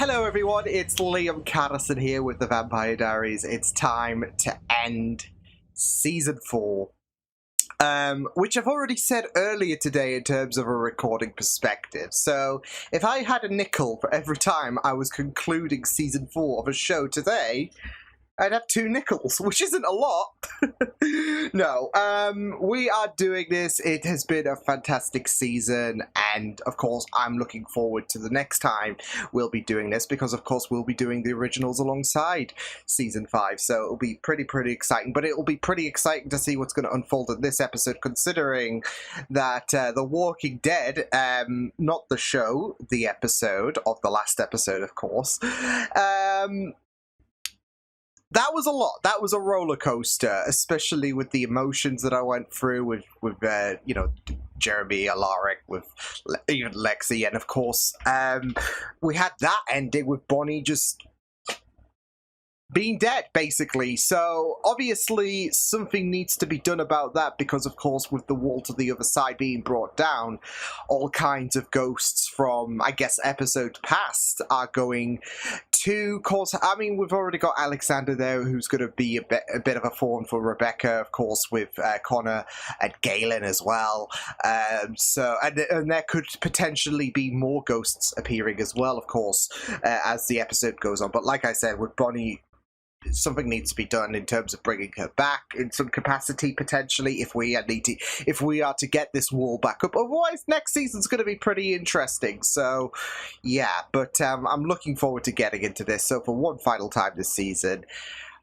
Hello everyone, it's Liam Catterson here with the Vampire Diaries. It's time to end Season 4. Which I've already said earlier today in terms of a recording perspective. So, if I had a nickel for every time I was concluding Season 4 of a show today, I'd have 2 nickels, which isn't a lot. No, we are doing this. It has been a fantastic season, and of course, I'm looking forward to the next time we'll be doing this, because of course, we'll be doing the originals alongside Season 5, so it'll be pretty exciting, but it'll be pretty exciting to see what's going to unfold in this episode, considering that The Walking Dead, not the show, the episode of the last episode, of course, that was a lot. That was a roller coaster, especially with the emotions that I went through with you know, Jeremy, Alaric, with even Lexi, and of course, we had that ending with Bonnie just being dead, basically. So, obviously, something needs to be done about that, because, of course, with the wall to the other side being brought down, all kinds of ghosts from, I guess, episode past are going to cause... I mean, we've already got Alexander there, who's going to be a bit of a thorn for Rebecca, of course, with Connor and Galen as well. So, and there could potentially be more ghosts appearing as well, of course, as the episode goes on. But like I said, with Bonnie, something needs to be done in terms of bringing her back in some capacity, potentially, if we are to get this wall back up. Otherwise, next season's going to be pretty interesting. So, yeah, but I'm looking forward to getting into this. So, for one final time this season,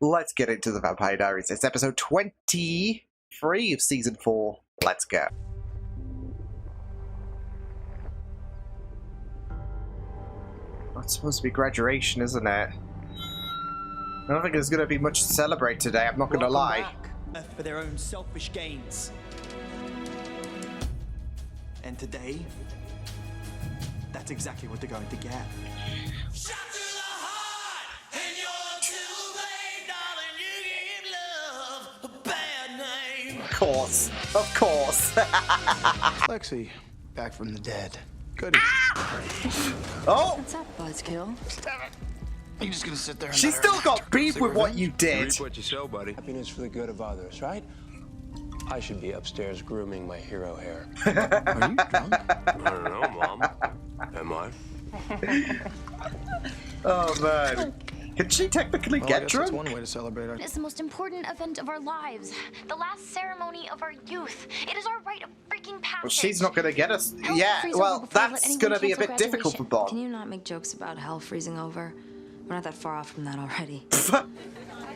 let's get into the Vampire Diaries. It's episode 23 of season 4. Let's go. It's supposed to be graduation, isn't it? I don't think there's going to be much to celebrate today, I'm not going to lie. For their own selfish gains. And today, that's exactly what they're going to get. Shot to the heart, and you're too late, darling, you give love a bad name. Of course, of course. Lexi, back from the dead. Good. Oh! What's up, Buzzkill? Damn it. You're just gonna sit there and She still got beef with what you did. Reap what you sow, buddy. Happiness for the good of others, right? I should be upstairs grooming my hero hair. Are you drunk? I don't know, Mom. Am I? Oh, man. Can she technically Well, I get guess drunk? that's one way to celebrate our... It's the most important event of our lives. The last ceremony of our youth. It is our rite of freaking passage. Well, she's not going to get us... Hell Yeah, freeze well, over before I let that's anyone going to be a cancel bit difficult for graduation. Can Bob. you not make jokes about hell freezing over? We're not that far off from that already.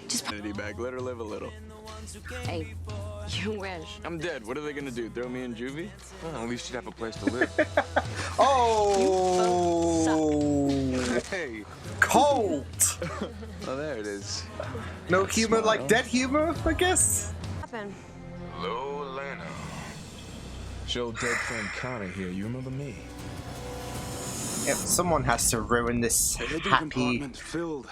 Just Back, let her live a little. hey, you wish. I'm dead. What are they gonna do? Throw me in juvie? Well, at least she'd have a place to live. Oh! Hey. Cold! Oh, there it is. No humor like dead humor, I guess? Hello, Lana. It's your dead friend Connor here. You remember me? Yep, someone has to ruin this A hidden happy compartment filled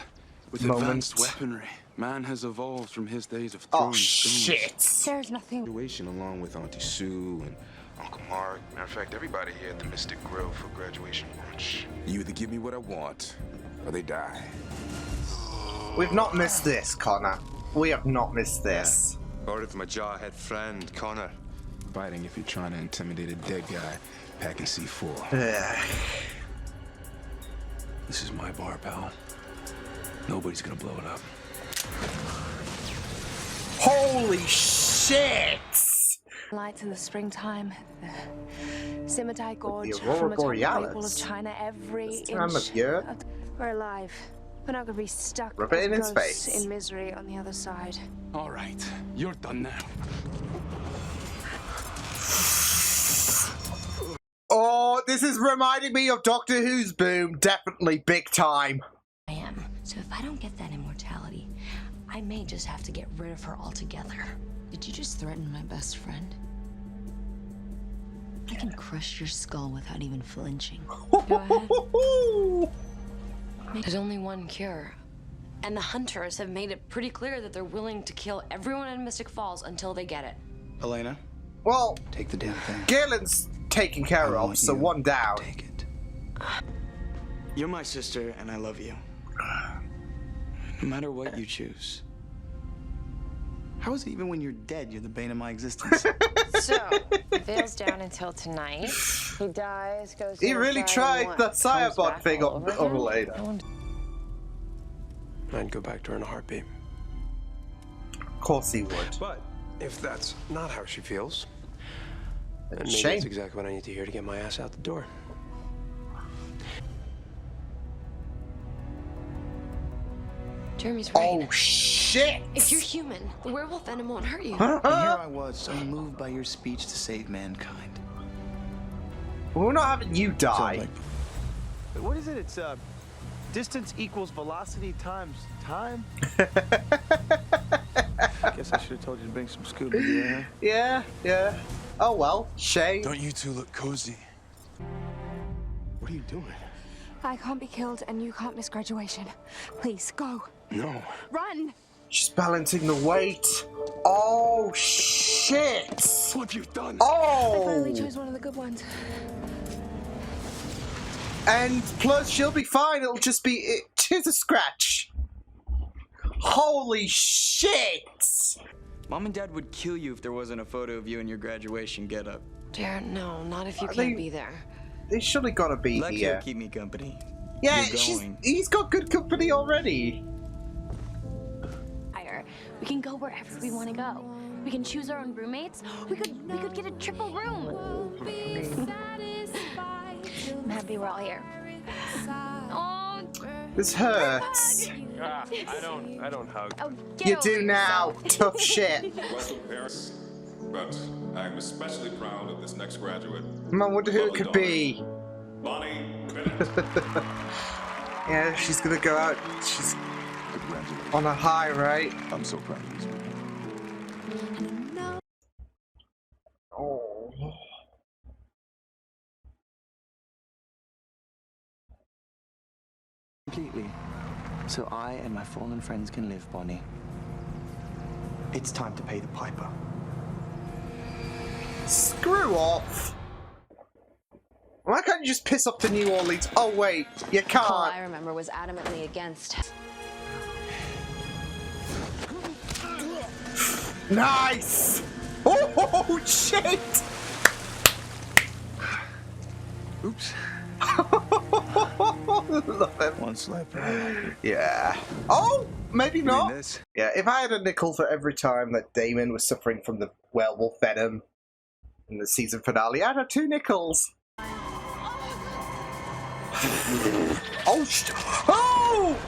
with moment. advanced weaponry. Man has evolved from his days of Oh, throwing stones. shit! There's nothing. Situation along with Auntie Sue and Uncle Mark. Matter of fact, everybody here at the Mystic Grill for graduation lunch. you either give me what I want or they die. We've not missed this, Connor. We have not missed this. Or if my jawhead friend, Connor. Biting if you're trying to intimidate a dead guy packing C4. Ugh. This is my bar, pal. Nobody's gonna blow it up. Holy shit! Lights in the springtime, the Scimitar Gorge the Aurora from atop the Great Wall Borealis. of China, every This time inch. of year. We're alive. We're not gonna be stuck Rub it as in his ghosts face. in misery on the other side. All right, you're done now. Oh, this is reminding me of Doctor Who's Boom. Definitely big time. I am. So if I don't get that immortality, I may just have to get rid of her altogether. Did you just threaten my best friend? I can crush your skull without even flinching. Go ahead. There's only one cure. And the hunters have made it pretty clear that they're willing to kill everyone in Mystic Falls until they get it. Elena, Well, take the damn thing. Galen's taken care I of, want so you one down. Take it. You're my sister, and I love you. No matter what you choose. How is it even when you're dead, you're the bane of my existence? So, veil's down until tonight. He dies, goes. He really tried the Cyabot thing on later. I'd go back to her in a heartbeat. Of course he would. But if that's not how she feels, then maybe Shame. that's exactly what I need to hear to get my ass out the door. Jeremy's right. Oh shit! If you're human, the werewolf venom won't hurt you. And here I was, unmoved by your speech to save mankind. We're not having you die. What is it? It's distance equals velocity times time. Guess I should have told you to bring some scuba gear. Yeah, yeah. Oh well, Shay. Don't you two look cozy? What are you doing? I can't be killed and you can't miss graduation. Please, go. No. Run! She's balancing the weight. Oh shit! What have you done? I finally Oh! chose one of the good ones. And plus, she'll be fine. It'll just be just a scratch. Holy shit! Mom and Dad would kill you if there wasn't a photo of you in your graduation getup. Darren, no, not if you Are can't they- be there. They surely gotta be Lexi here. will keep me company. Yeah, You're going. he's got good company already. We can go wherever we want to go. We can choose our own roommates. We could get a triple room. I'm happy we're all here. Oh, This hurts. I don't hug. oh get You over do yourself. now. Tough shit. Western parents, but I'm especially proud of this next graduate. I wonder who it could be. Bonnie Bennett. Yeah, she's gonna go out. She's on a high, right? I'm so proud of these people. Oh. Completely. So I and my fallen friends can live, Bonnie. It's time to pay the piper. Screw off. Why can't you just piss off to New Orleans? Oh wait, you All I can't. remember was adamantly against. Nice. Oh shit. Oops. Love him. One slip. Yeah. Oh, maybe not. This. Yeah, if I had a nickel for every time that Damon was suffering from the werewolf venom in the season finale, I'd have 2 nickels. Oh, oh!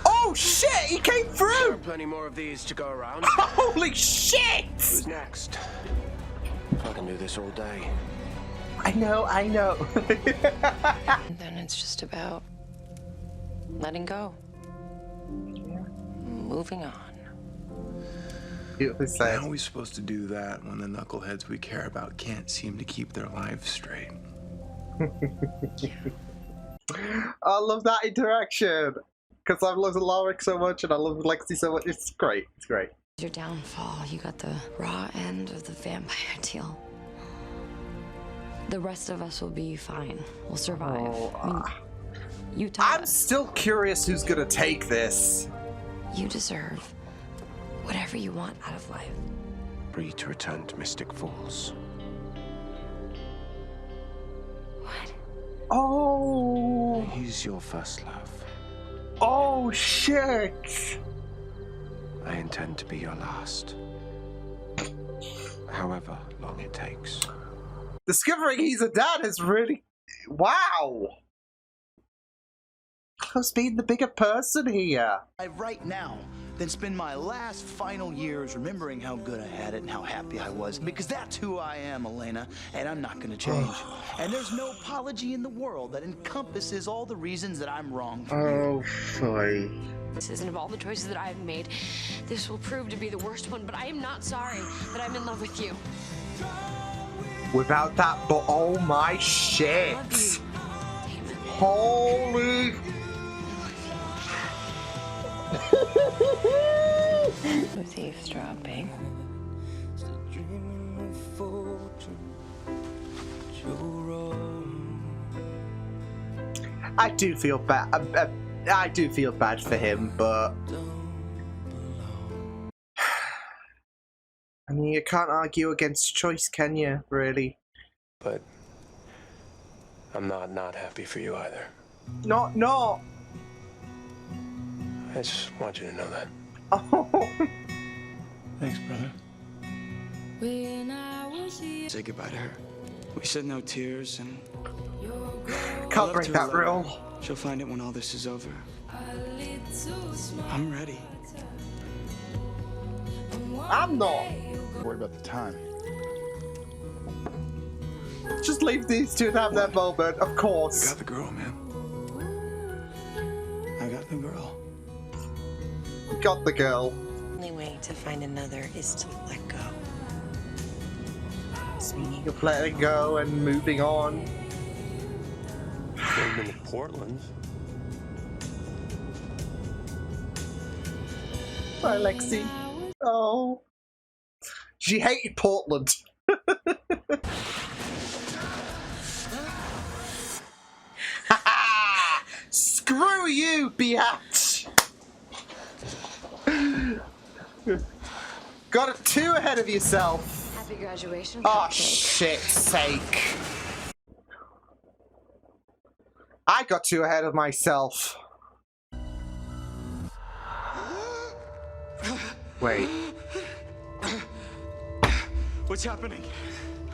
Oh shit! He came There are through! plenty more of these to go around. Holy shit! Who's next? I can do this all day. I know. Then it's just about letting go. Moving on. Beautifully said. How are we supposed to do that when the knuckleheads we care about can't seem to keep their lives straight? I love that interaction because I've loved Alaric so much and I love Lexi so much. It's great. It's great. Your downfall, you got the raw end of the vampire deal. The rest of us will be fine. We'll survive. I mean, you taught I'm us. still curious who's gonna take this. You deserve whatever you want out of life. Free to return to Mystic Falls. What? Oh. He's your first love. Oh shit. I intend to be your last. However long it takes. Discovering he's a dad is really... Wow! Close being the bigger person here. Right now, then spend my last final years remembering how good I had it and how happy I was. Because that's who I am, Elena, and I'm not gonna change. And there's no apology in the world that encompasses all the reasons that I'm wrong for you. Oh, sorry. And of all the choices that I've made, this will prove to be the worst one, but I am not sorry that I'm in love with you. Without that, but oh my shit! I love you, Damon. Holy... With eavesdropping. I do feel bad. I do feel bad for him, but I mean, you can't argue against choice, can you? Really? But I'm not happy for you either. Not. I just want you to know that. Oh. Thanks, brother. Say goodbye to her. We said no tears, and Can't break that rule. she'll find it when all this is over. I'm ready. I'm not. Worry about the time. Just leave these two to have their moment, of You course. got the girl, man. I got the girl. Got the girl. The only way to find another is to let go. Speaking of letting go and moving on. We've been to Portland. Bye, Lexi. Oh. She hated Portland. Screw you, biatch! Got it 2 ahead of yourself. Happy graduation. Oh, cupcake. shit's sake. I got 2 ahead of myself. Wait. What's happening?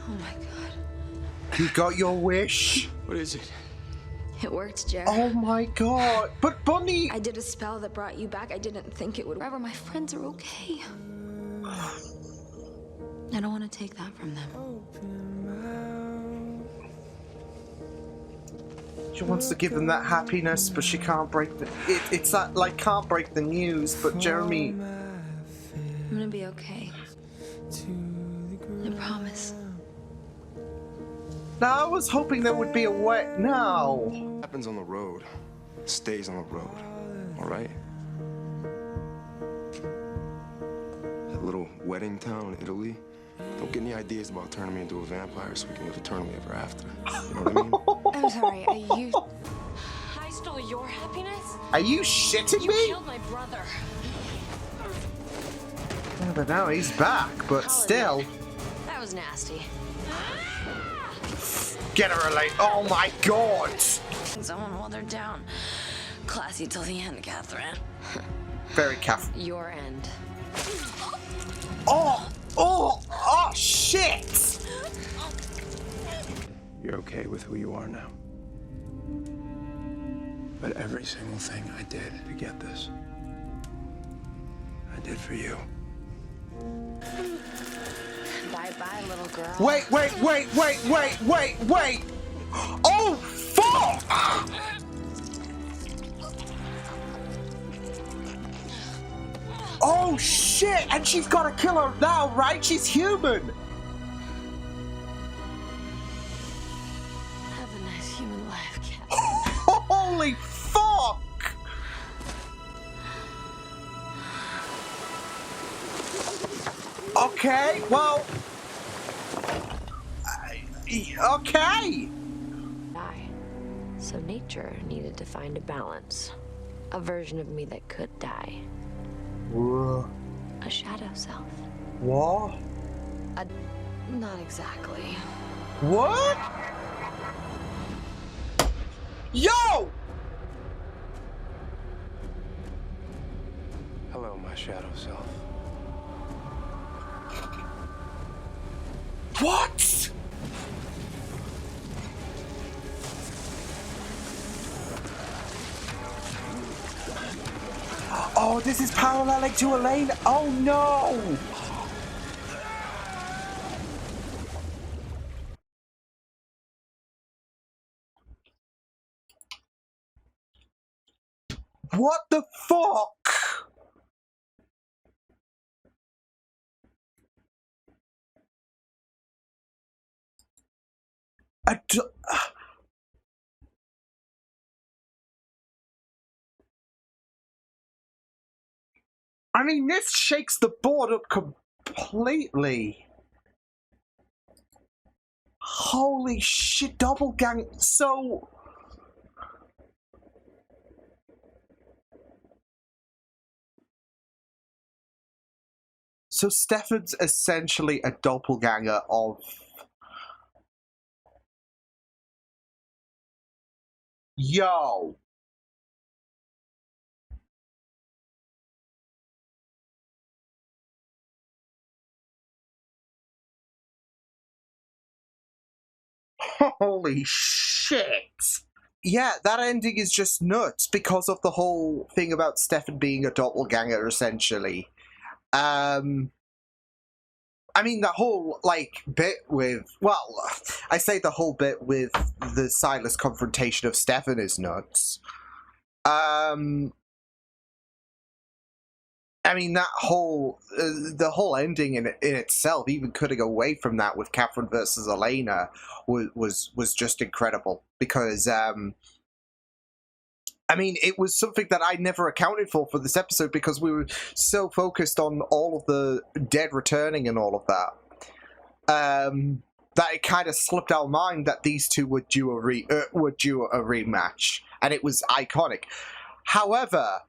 Oh my god. You got your wish? What is it? It worked, Jared. Oh my god. But Bunny... I did a spell that brought you back. I didn't think it would. Forever, my friends are okay. I don't want to take that from them. She wants to give them that happiness, but she can't break the... It's that, like, can't break the news, but Jeremy... I'm gonna be okay. I promise. Now, I was hoping there would be a way... No. What happens on the road stays on the road, all right? That little wedding town in Italy, don't get any ideas about turning me into a vampire so we can live eternally ever after. You know what I mean? I'm sorry, are you... I stole your happiness? Are you shitting You me? killed my brother. Yeah, but now he's back, but I'll still. admit, that was nasty. Get her late. Oh my god. Someone while they're down. Classy till the end, Catherine. Very careful. Your end. Oh, shit. You're okay with who you are now. But every single thing I did to get this, I did for you. Bye-bye, little girl. Wait. Oh, fuck. Oh, shit. And she's got to kill her now, right? She's human. Have a nice human life, Cat. Holy fuck. Okay, well... okay. Die. So nature needed to find a balance. A version of me that could die. A shadow self. What? Not exactly. What? Yo! Hello, my shadow self. What? Oh, this is paralleling to Elaine. Oh no! What the fuck? I mean, this shakes the board up completely. Holy shit, double gang. So, So Stefan's essentially a doppelganger of... Yo! Holy shit! Yeah, that ending is just nuts because of the whole thing about Stefan being a doppelganger, essentially. I mean, the whole, like, bit with... Well, I say the whole bit with the Silas confrontation of Stefan is nuts. I mean, that whole... the whole ending in itself, even cutting away from that with Catherine versus Elena, was just incredible. Because, I mean, it was something that I never accounted for this episode because we were so focused on all of the dead returning and all of that. That it kind of slipped our mind that these two would do a rematch, and it was iconic. However,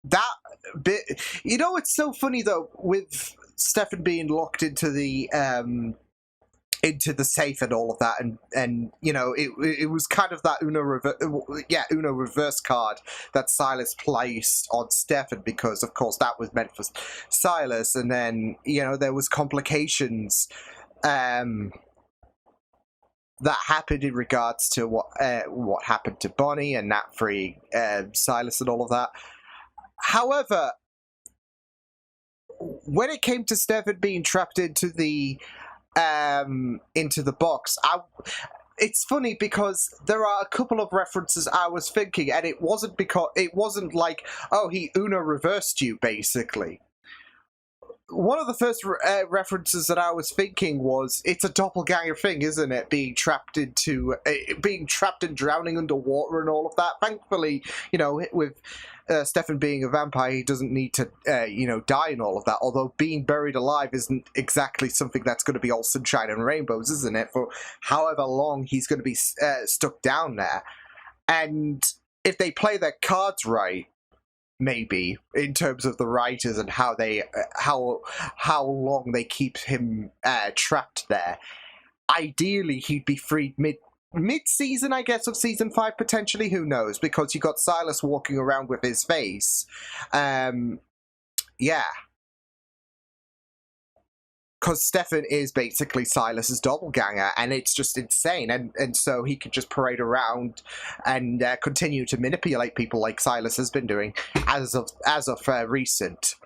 that bit, you know, it's so funny though with Stefan being locked into the safe and all of that, and you know, it was kind of that Uno reverse card that Silas placed on Stefan because of course that was meant for Silas, and then you know there was complications that happened in regards to what happened to Bonnie and Nat freeing Silas and all of that. However, when it came to Stefan being trapped into the box, it's funny because there are a couple of references I was thinking, and it wasn't like, oh, he Uno reversed you, basically. One of the first references that I was thinking was, it's a doppelganger thing, isn't it? Being trapped and drowning underwater and all of that. Thankfully, you know, with Stefan being a vampire, he doesn't need to, you know, die and all of that. Although being buried alive isn't exactly something that's going to be all sunshine and rainbows, isn't it? For however long he's going to be stuck down there. And if they play their cards right, maybe in terms of the writers and how long they keep him trapped there, ideally he'd be freed mid-season, I guess, of season 5 potentially. Who knows? Because you got Silas walking around with his face. Yeah. Because Stefan is basically Silas's doppelganger, and it's just insane. And so he could just parade around and continue to manipulate people like Silas has been doing as of recent.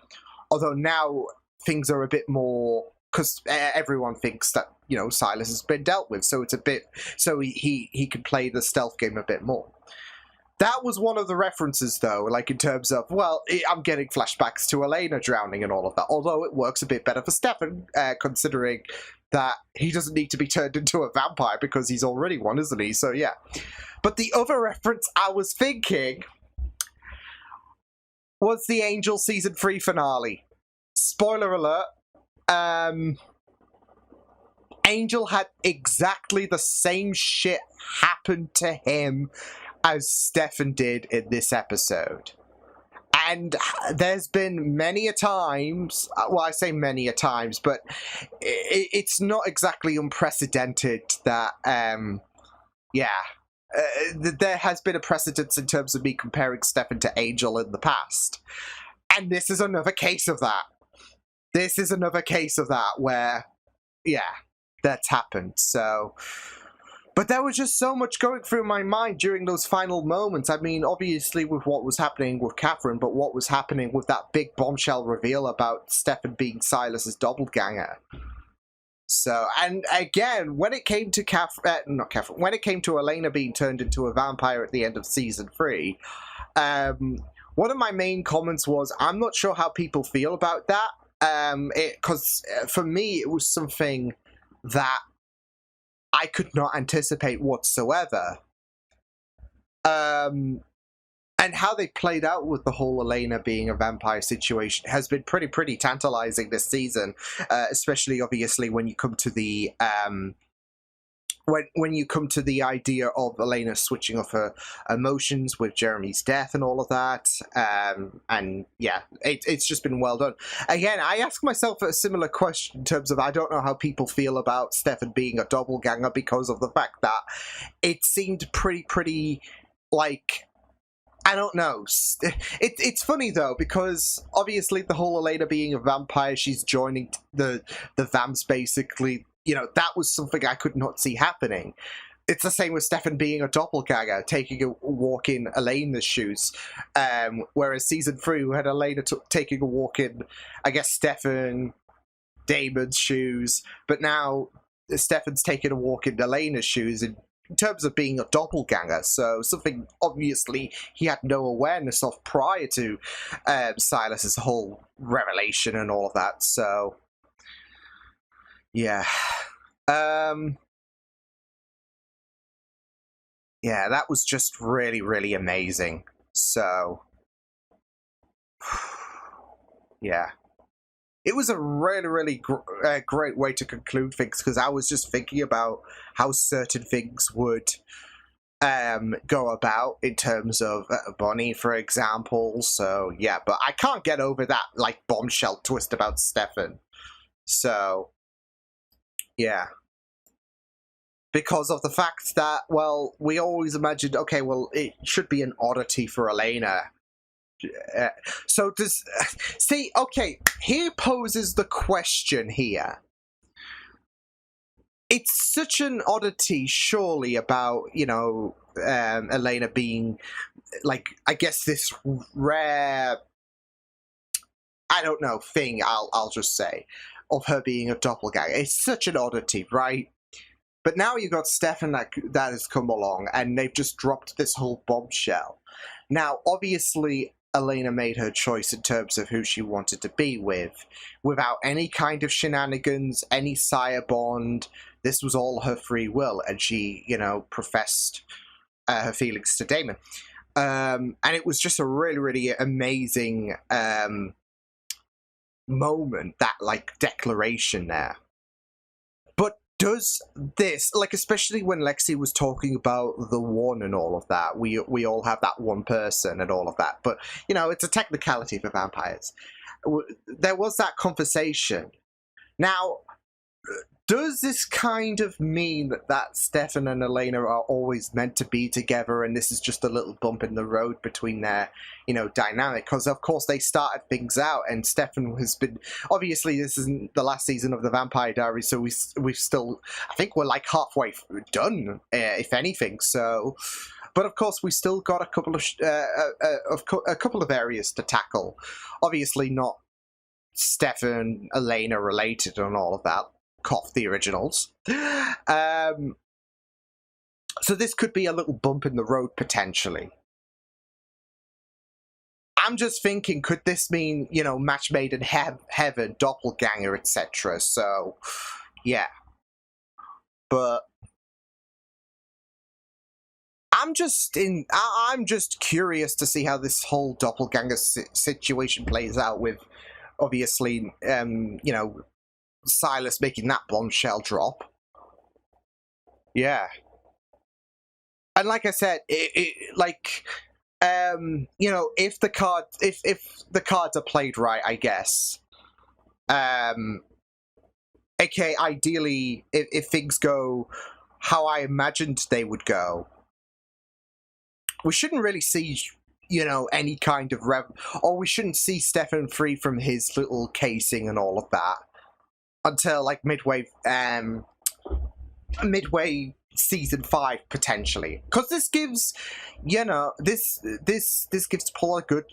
Although now things are a bit more, because everyone thinks that, you know, Silas has been dealt with, so it's a bit, so he can play the stealth game a bit more. That was one of the references, though, like in terms of, well, I'm getting flashbacks to Elena drowning and all of that, although it works a bit better for Stefan, considering that he doesn't need to be turned into a vampire because he's already one, isn't he? So, yeah. But the other reference I was thinking was the Angel Season 3 finale. Spoiler alert. Angel had exactly the same shit happen to him as Stefan did in this episode. And there's been many a times, well, I say many a times, but it's not exactly unprecedented that, there has been a precedence in terms of me comparing Stefan to Angel in the past. And this is another case of that. This is another case of that where, yeah, that's happened, so... But there was just so much going through my mind during those final moments. I mean, obviously with what was happening with Catherine, but what was happening with that big bombshell reveal about Stefan being Silas's doppelganger. So, and again, when it came to when it came to Elena being turned into a vampire at the end of season 3, one of my main comments was, I'm not sure how people feel about that. Because for me, it was something that I could not anticipate whatsoever. And how they played out with the whole Elena being a vampire situation has been pretty tantalizing this season, especially obviously when you come to the when you come to the idea of Elena switching off her emotions with Jeremy's death and all of that, and yeah, it's just been well done. Again, I ask myself a similar question in terms of I don't know how people feel about Stefan being a doppelganger because of the fact that it seemed pretty like, I don't know. It's funny though, because obviously the whole Elena being a vampire, she's joining the vamps basically. You know, that was something I could not see happening. It's the same with Stefan being a doppelganger, taking a walk in Elena's shoes. Whereas season 3, we had Elena taking a walk in, I guess, Stefan, Damon's shoes. But now Stefan's taking a walk in Elena's shoes in terms of being a doppelganger. So something obviously he had no awareness of prior to Silas's whole revelation and all of that. So yeah. Yeah, that was just really amazing. So yeah. It was a really great way to conclude things, because I was just thinking about how certain things would go about in terms of Bonnie, for example. So yeah, but I can't get over that like bombshell twist about Stefan. So yeah, because of the fact that, well, we always imagined, okay, well, it should be an oddity for Elena. So does... See, okay, here poses the question here. It's such an oddity, surely, about, you know, Elena being, like, I guess this rare... I don't know, thing, I'll just say, of her being a doppelganger. It's such an oddity, right? But now you've got Stefan that has come along, and they've just dropped this whole bombshell. Now, obviously, Elena made her choice in terms of who she wanted to be with, without any kind of shenanigans, any sire bond. This was all her free will, and she, you know, professed her feelings to Damon. And it was just a really amazing moment, that, like, declaration there. But does this, like, especially when Lexi was talking about the one and all of that, we all have that one person and all of that, but, you know, it's a technicality for vampires. There was that conversation. Now, does this kind of mean that Stefan and Elena are always meant to be together, and this is just a little bump in the road between their, you know, dynamic? Because, of course, they started things out, and Stefan has been... Obviously, this isn't the last season of the Vampire Diaries, so we've still... I think we're, like, halfway done, if anything, so... But, of course, we still got a couple of areas to tackle. Obviously, not Stefan, Elena related and all of that. Cough, the originals. So this could be a little bump in the road, potentially. I'm just thinking, could this mean, you know, match made in heaven, doppelganger, etc.? So, yeah. But I'm just curious to see how this whole doppelganger situation plays out with, obviously, you know, Silas making that bombshell drop. Yeah. And like I said, like, you know, if the cards are played right, I guess, aka ideally, if things go how I imagined they would go, we shouldn't really see, you know, any kind of or we shouldn't see Stefan free from his little casing and all of that until, like, midway season 5, potentially, because this gives, you know, this gives Paul a good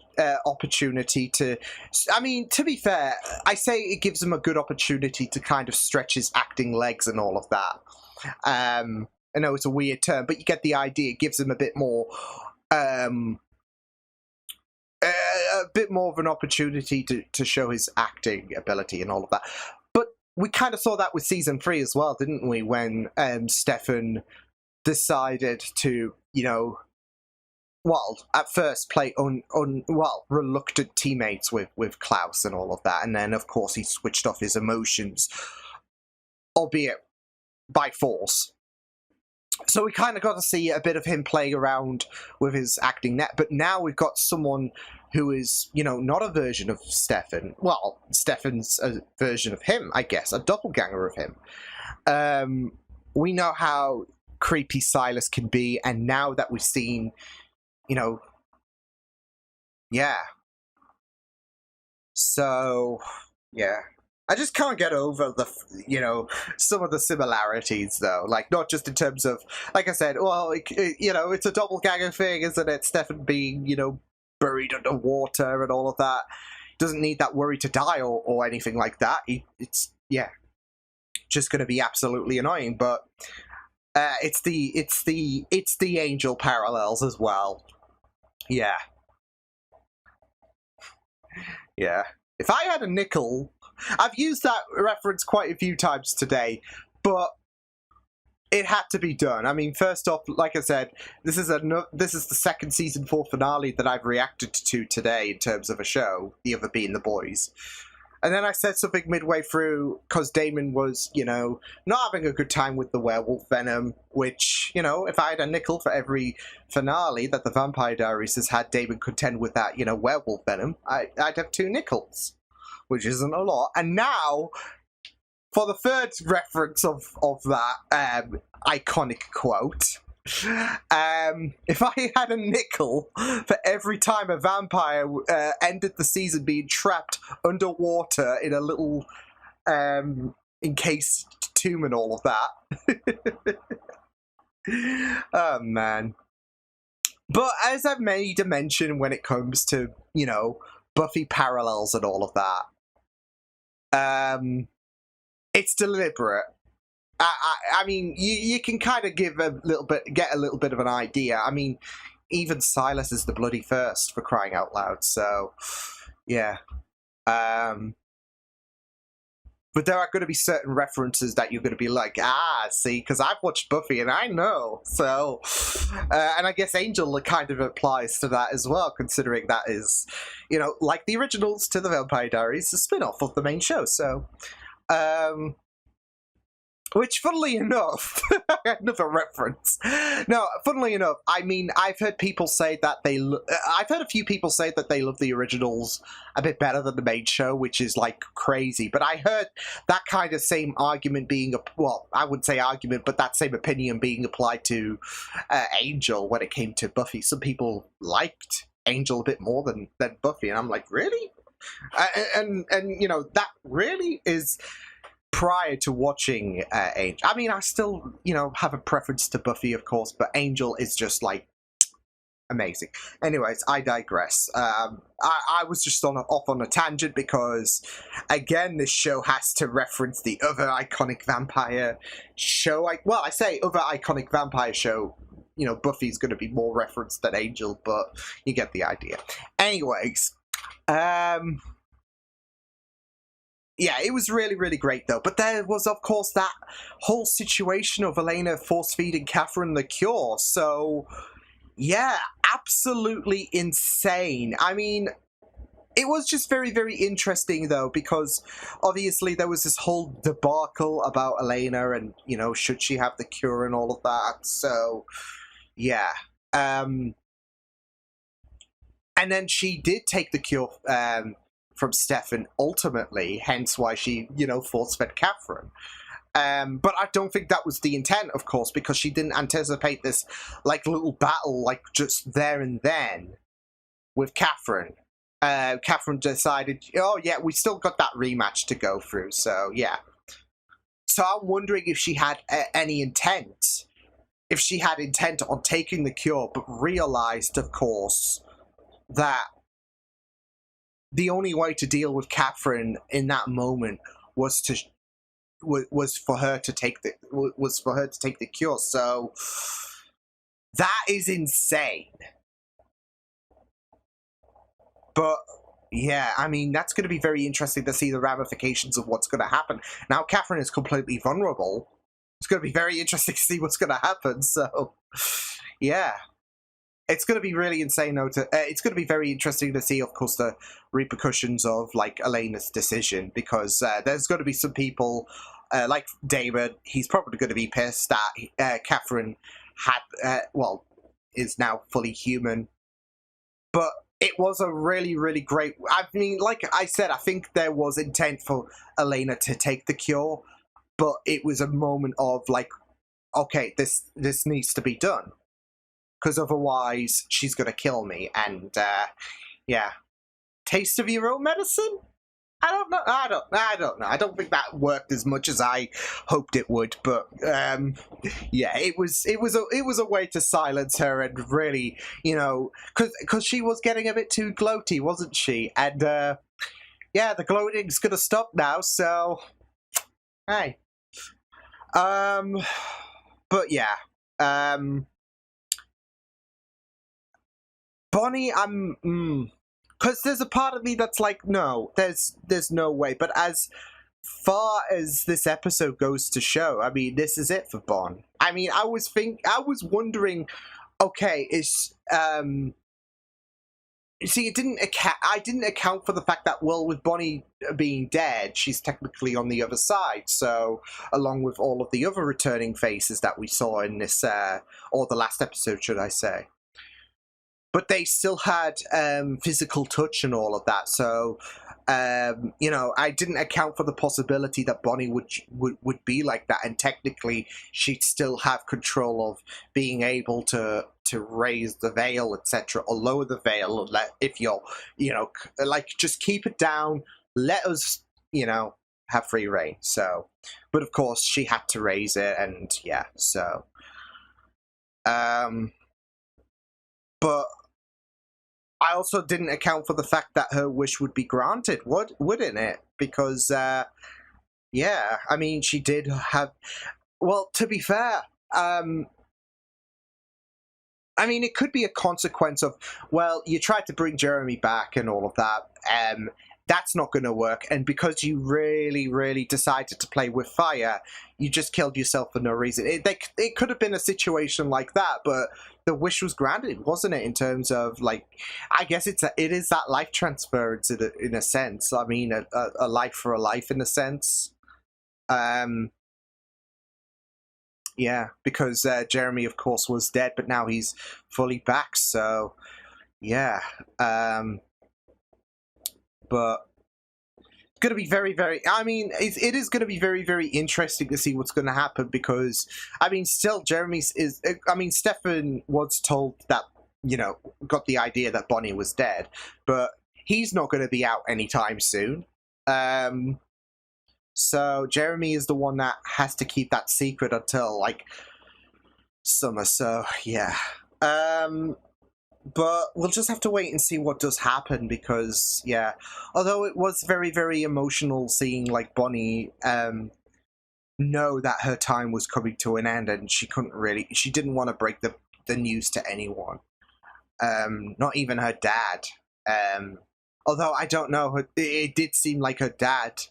opportunity to, I mean, to be fair, I say it gives him a good opportunity to kind of stretch his acting legs and all of that. I know it's a weird term, but you get the idea. It gives him a bit more of an opportunity to show his acting ability and all of that. But we kind of saw that with season 3 as well, didn't we? When Stefan decided to, you know, well, at first play reluctant teammates with Klaus and all of that, and then of course he switched off his emotions, albeit by force. So we kind of got to see a bit of him playing around with his acting net, but now we've got someone who is, you know, not a version of Stefan. Well, Stefan's a version of him, I guess, a doppelganger of him. We know how creepy Silas can be, and now that we've seen, you know, yeah. So, yeah. I just can't get over the, you know, some of the similarities, though. Like, not just in terms of, like I said, well, you know, it's a doppelganger thing, isn't it? Stefan being, you know, buried underwater and all of that. Doesn't need that worry to die or anything like that. It's, yeah, just going to be absolutely annoying. But it's the Angel parallels as well. Yeah. Yeah. If I had a nickel... I've used that reference quite a few times today, but it had to be done. I mean, first off, like I said, this is the second season 4 finale that I've reacted to today in terms of a show, the other being The Boys. And then I said something midway through, because Damon was, you know, not having a good time with the werewolf venom, which, you know, if I had a nickel for every finale that the Vampire Diaries has had Damon contend with that, you know, werewolf venom, I'd have 2 nickels. Which isn't a lot. And now, for the third reference of that iconic quote, if I had a nickel for every time a vampire ended the season being trapped underwater in a little encased tomb and all of that. Oh, man. But as I've made a mention when it comes to, you know, Buffy parallels and all of that, it's deliberate. I mean, you can kind of get a little bit of an idea. I mean, even Silas is the bloody first, for crying out loud. So, yeah. But there are going to be certain references that you're going to be like, see, because I've watched Buffy and I know. So, and I guess Angel kind of applies to that as well, considering that is, you know, like the originals to the Vampire Diaries, a spin-off of the main show. So, which, funnily enough, another reference. No, funnily enough, I mean, I've heard people say that I've heard a few people say that they love the originals a bit better than the main show, which is, like, crazy. But I heard that kind of same argument being, well, I wouldn't say argument, but that same opinion being applied to Angel when it came to Buffy. Some people liked Angel a bit more than Buffy, and I'm like, really? And you know, that really is... prior to watching Angel. I mean, I still, you know, have a preference to Buffy, of course, but Angel is just, like, amazing. Anyways, I digress. I was just off on a tangent because, again, this show has to reference the other iconic vampire show. I say other iconic vampire show. You know, Buffy's going to be more referenced than Angel, but you get the idea. Anyways, yeah, it was really, really great, though. But there was, of course, that whole situation of Elena force-feeding Catherine the cure. So, yeah, absolutely insane. I mean, it was just very, very interesting, though, because obviously there was this whole debacle about Elena and, you know, should she have the cure and all of that. So, yeah. And then she did take the cure from Stefan, ultimately, hence why she, you know, force-fed Catherine. But I don't think that was the intent, of course, because she didn't anticipate this, like, little battle, like, just there and then with Catherine. Catherine decided, oh, yeah, we still got that rematch to go through, so, yeah. So I'm wondering if she had any intent. If she had intent on taking the cure, but realized, of course, that the only way to deal with Catherine in that moment was for her to take the cure. So that is insane. But yeah, I mean, that's going to be very interesting to see the ramifications of what's going to happen. Now Catherine is completely vulnerable. It's going to be very interesting to see what's going to happen. So yeah. It's going to be really insane, though. It's going to be very interesting to see, of course, the repercussions of, like, Elena's decision, because there's going to be some people like David, he's probably going to be pissed that Catherine had, is now fully human. But it was a really, really great. I mean, like I said, I think there was intent for Elena to take the cure, but it was a moment of like, okay, this needs to be done, because otherwise she's gonna kill me. And yeah, taste of your own medicine. I don't know. I don't know. I don't think that worked as much as I hoped it would. But yeah, it was a way to silence her and really, because she was getting a bit too gloaty, wasn't she? And yeah, the gloating's gonna stop now. So hey, but yeah, Bonnie, because there's a part of me that's like, no, there's no way. But as far as this episode goes to show, I mean, this is it for Bon. I mean, I was wondering, okay, see, I didn't account for the fact that, well, with Bonnie being dead, she's technically on the other side. So, along with all of the other returning faces that we saw in this, or the last episode, should I say. But they still had physical touch and all of that, so I didn't account for the possibility that Bonnie would be like that, and technically she'd still have control of being able to raise the veil, etc., or lower the veil, or if you're, like, just keep it down, let us, have free reign. So, but of course she had to raise it, and yeah, so, but I also didn't account for the fact that her wish would be granted, wouldn't it? Because, yeah, I mean, she did have... Well, to be fair, I mean, it could be a consequence of, well, you tried to bring Jeremy back and all of that, that's not going to work, and because you really, really decided to play with fire, you just killed yourself for no reason. It could have been a situation like that, but the wish was granted, wasn't it? In terms of, like, I guess it is that life transference in a sense. I mean, a life for a life in a sense. Yeah, because Jeremy, of course, was dead, but now he's fully back. So, yeah. But it's going to be very, very... I mean, it is going to be very, very interesting to see what's going to happen, because, I mean, still, Stefan was told that, got the idea that Bonnie was dead, but he's not going to be out anytime soon. So Jeremy is the one that has to keep that secret until, like, summer, so, yeah. But we'll just have to wait and see what does happen, because, yeah, although it was very, very emotional seeing, like, Bonnie know that her time was coming to an end, and she didn't want to break the news to anyone, not even her dad. Although, I don't know, it did seem like her dad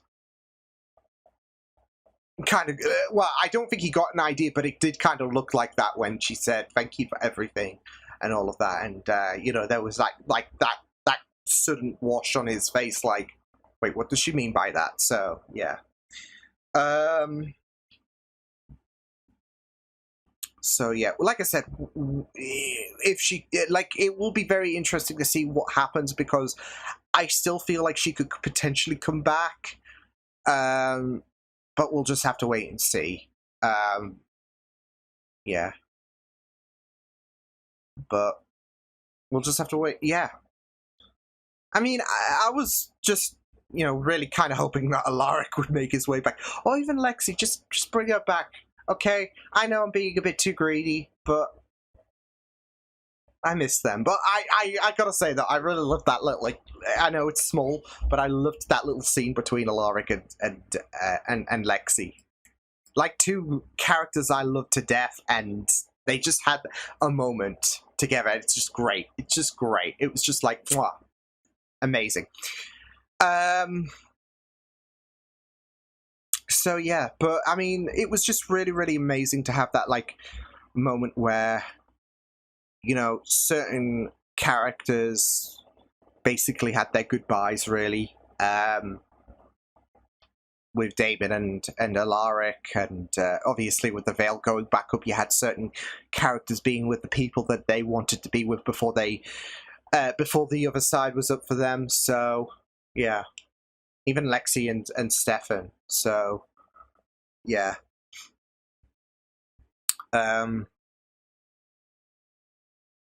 kind of, well, I don't think he got an idea, but it did kind of look like that when she said, "Thank you for everything," and all of that, and there was like that sudden wash on his face, like, wait, what does she mean by that? So yeah, so yeah, like I said, if she it will be very interesting to see what happens, because I still feel like she could potentially come back, but we'll just have to wait and see. Yeah. But we'll just have to wait. Yeah. I mean, I was just, really kind of hoping that Alaric would make his way back. Or even Lexi, just bring her back. Okay, I know I'm being a bit too greedy, but I miss them. But I gotta say that I really loved that little, like, I know it's small, but I loved that little scene between Alaric and Lexi. Like, two characters I love to death, and they just had a moment together. It's just great. It's just great. It was just like, mwah, amazing. So yeah, but I mean, it was just really, really amazing to have that, like, moment where, certain characters basically had their goodbyes, really. Damon and Alaric, and obviously with the veil going back up, you had certain characters being with the people that they wanted to be with before they before the other side was up for them. So yeah, even Lexi and Stefan. So yeah.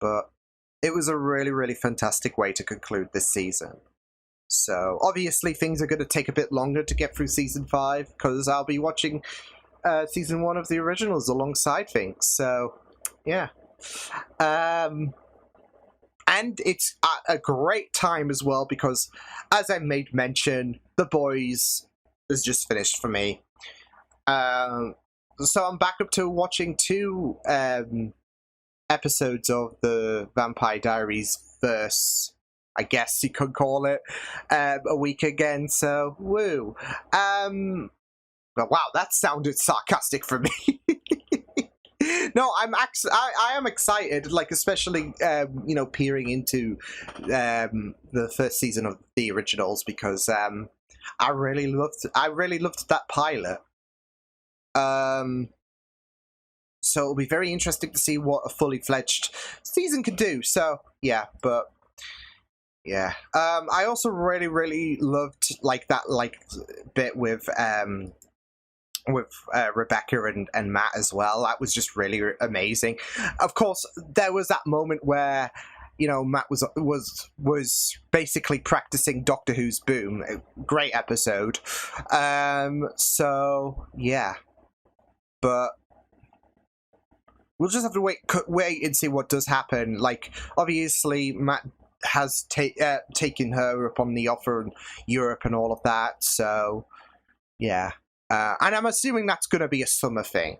But it was a really, really fantastic way to conclude this season. So obviously things are going to take a bit longer to get through season 5 because I'll be watching season 1 of the originals alongside things. So yeah. And it's a great time as well because, as I made mention, The Boys is just finished for me. So I'm back up to watching 2 episodes of the Vampire Diaries verse, I guess you could call it, a week again, so woo. But wow, that sounded sarcastic for me. No, I am excited, like especially you know, peering into the first season of the originals because I really loved that pilot. So it'll be very interesting to see what a fully fledged season could do. So yeah, but yeah, I also really loved like that bit with Rebecca and Matt as well. That was just really amazing. Of course, there was that moment where, you know, Matt was basically practicing Doctor Who's boom. Great episode. So yeah, but we'll just have to wait and see what does happen. Like, obviously, Matt has taken her up on the offer in Europe and all of that. So, yeah. And I'm assuming that's going to be a summer thing.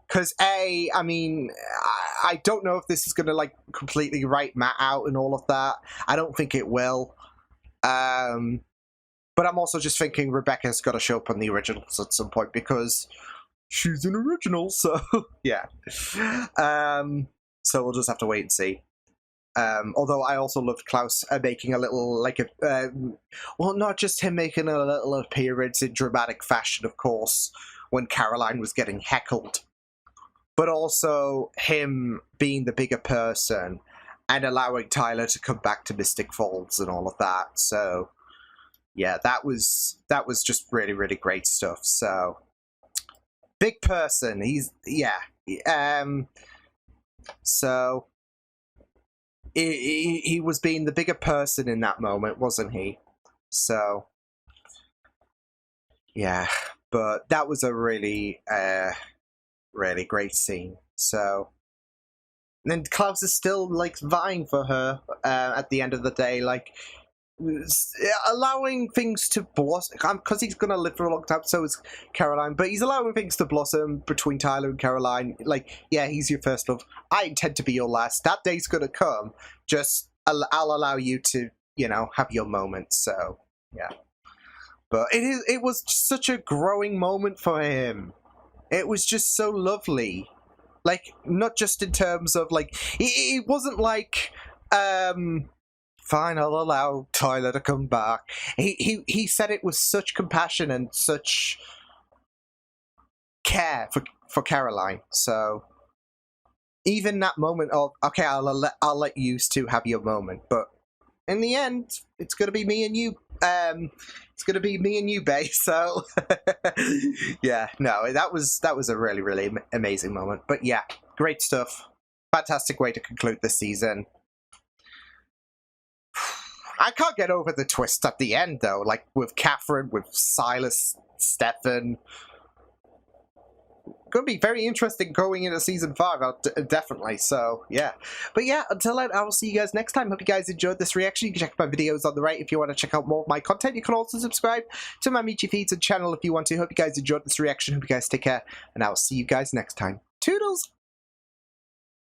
Because, I mean, I don't know if this is going to, like, completely write Matt out and all of that. I don't think it will. But I'm also just thinking Rebecca's got to show up on the originals at some point because she's an original, so yeah. So we'll just have to wait and see. Although I also loved Klaus making a little, like well, not just him making a little appearance in dramatic fashion, of course, when Caroline was getting heckled, but also him being the bigger person and allowing Tyler to come back to Mystic Falls and all of that. So yeah, that was just really great stuff. So big person, so he was being the bigger person in that moment, wasn't he? So yeah, but that was a really great scene. So and then Klaus is still like vying for her at the end of the day, like allowing things to blossom, because he's gonna live for a long time, so is Caroline, but he's allowing things to blossom between Tyler and Caroline. Like, yeah, he's your first love, I intend to be your last. That day's gonna come, just I'll allow you to, you know, have your moment. So yeah, but it was such a growing moment for him. It was just so lovely, like, not just in terms of like it wasn't like fine, I'll allow Tyler to come back. He said it with such compassion and such care for Caroline. So even that moment of, okay, I'll let you two have your moment, but in the end, it's gonna be me and you. It's gonna be me and you, babe. So yeah, no, that was a really amazing moment. But yeah, great stuff. Fantastic way to conclude this season. I can't get over the twist at the end, though, like with Catherine, with Silas, Stefan. Going to be very interesting going into season 5, definitely. So yeah, but yeah, until then, I will see you guys next time. Hope you guys enjoyed this reaction. You can check my videos on the right if you want to check out more of my content. You can also subscribe to my Michi Feeds and channel if you want to. Hope you guys enjoyed this reaction. Hope you guys take care, and I will see you guys next time. Toodles!